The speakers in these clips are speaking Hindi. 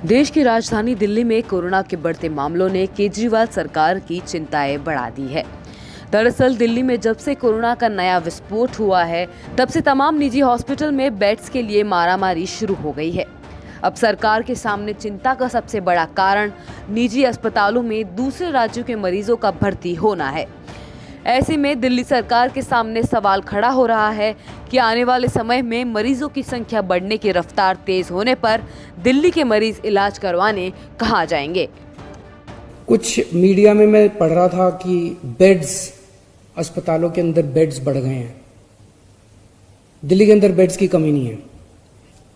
देश की राजधानी दिल्ली में कोरोना के बढ़ते मामलों ने केजरीवाल सरकार की चिंताएं बढ़ा दी है। दरअसल दिल्ली में जब से कोरोना का नया विस्फोट हुआ है, तब से तमाम निजी हॉस्पिटल में बेड्स के लिए मारामारी शुरू हो गई है। अब सरकार के सामने चिंता का सबसे बड़ा कारण निजी अस्पतालों में दूसरे राज्यों के मरीजों का भर्ती होना है। ऐसे में दिल्ली सरकार के सामने सवाल खड़ा हो रहा है कि आने वाले समय में मरीजों की संख्या बढ़ने की रफ्तार तेज होने पर दिल्ली के मरीज इलाज करवाने कहाँ जाएंगे। कुछ मीडिया में मैं पढ़ रहा था कि बेड्स, अस्पतालों के अंदर बेड्स बढ़ गए हैं। दिल्ली के अंदर बेड्स की कमी नहीं है।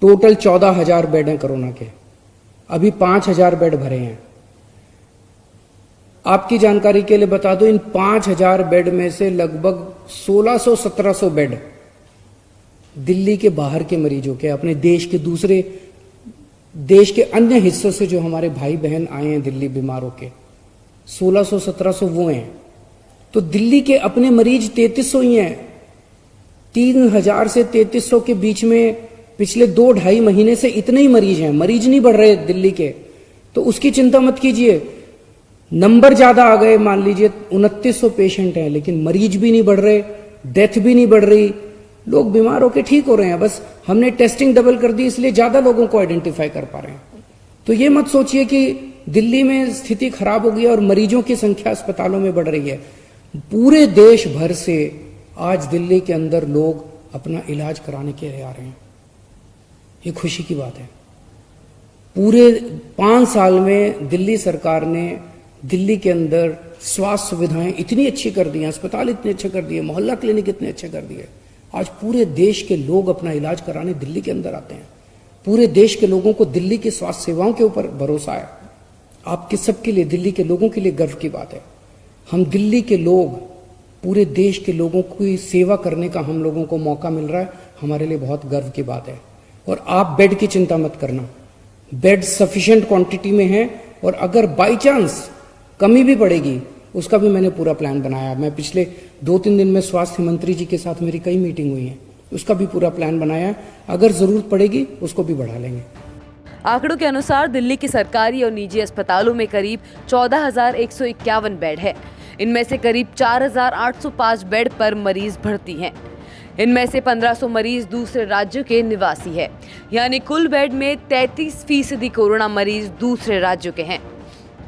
टोटल 14,000 बेड हैं कोरोना के, अभी 5,000 बेड भरे हैं। आपकी जानकारी के लिए बता दो, इन 5,000 बेड में से लगभग 1600-1700 बेड दिल्ली के बाहर के मरीजों के, अपने देश के अन्य हिस्सों से जो हमारे भाई बहन आए हैं दिल्ली बीमारों के, 1600-1700 वो हैं। तो दिल्ली के अपने मरीज 3300 ही हैं। 3,000 से 3300 के बीच में पिछले 2-2.5 महीने से इतने ही मरीज हैं। मरीज नहीं बढ़ रहे दिल्ली के, तो उसकी चिंता मत कीजिए। नंबर ज्यादा आ गए, मान लीजिए 2900 पेशेंट हैं, लेकिन मरीज भी नहीं बढ़ रहे, डेथ भी नहीं बढ़ रही, लोग बीमार होकर ठीक हो रहे हैं। बस हमने टेस्टिंग डबल कर दी, इसलिए ज्यादा लोगों को आइडेंटिफाई कर पा रहे हैं। तो ये मत सोचिए कि दिल्ली में स्थिति खराब हो गई और मरीजों की संख्या अस्पतालों में बढ़ रही है। पूरे देश भर से आज दिल्ली के अंदर लोग अपना इलाज कराने के लिए आ रहे हैं। ये खुशी की बात है। पूरे 5 साल में दिल्ली सरकार ने दिल्ली के अंदर स्वास्थ्य सुविधाएं इतनी अच्छी कर दी हैं, अस्पताल इतने अच्छे कर दिए, मोहल्ला क्लिनिक इतने अच्छे कर दिए। आज पूरे देश के लोग अपना इलाज कराने दिल्ली के अंदर आते हैं। पूरे देश के लोगों को दिल्ली की स्वास्थ्य सेवाओं के ऊपर भरोसा है। आपके सबके लिए, दिल्ली के लोगों के लिए गर्व की बात है। हम दिल्ली के लोग, पूरे देश के लोगों की सेवा करने का हम लोगों को मौका मिल रहा है, हमारे लिए बहुत गर्व की बात है। और आप बेड की चिंता मत करना, बेड सफिशिएंट क्वांटिटी में है, और अगर बाई चांस कमी भी पड़ेगी उसका भी मैंने पूरा प्लान बनाया। मैं पिछले 2-3 दिन में स्वास्थ्य मंत्री जी के साथ मेरी कई मीटिंग हुई है, उसका भी पूरा प्लान बनाया है। अगर जरूरत पड़ेगी उसको भी बढ़ा लेंगे। आंकड़ों के अनुसार दिल्ली के सरकारी और निजी अस्पतालों में करीब 14,151 बेड है। इनमें से करीब 4,805 बेड पर मरीज भर्ती हैं। इनमें से 1,500 मरीज दूसरे राज्यों के निवासी है, यानी कुल बेड में 33% कोरोना मरीज दूसरे राज्यों के हैं।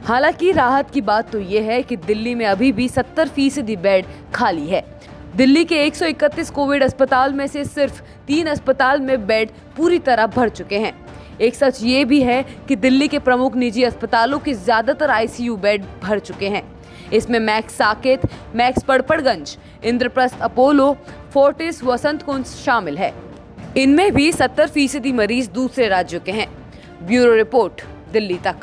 हालांकि राहत की बात तो ये है कि दिल्ली में अभी भी 70% बेड खाली है। दिल्ली के 131 कोविड अस्पताल में से सिर्फ 3 अस्पताल में बेड पूरी तरह भर चुके हैं। एक सच ये भी है कि दिल्ली के प्रमुख निजी अस्पतालों के ज्यादातर आईसीयू बेड भर चुके हैं। इसमें Max Saket, Max Patparganj, Indraprastha Apollo, Fortis, Vasant Kunj शामिल है। इनमें भी 70% मरीज दूसरे राज्यों के हैं। ब्यूरो रिपोर्ट, दिल्ली तक।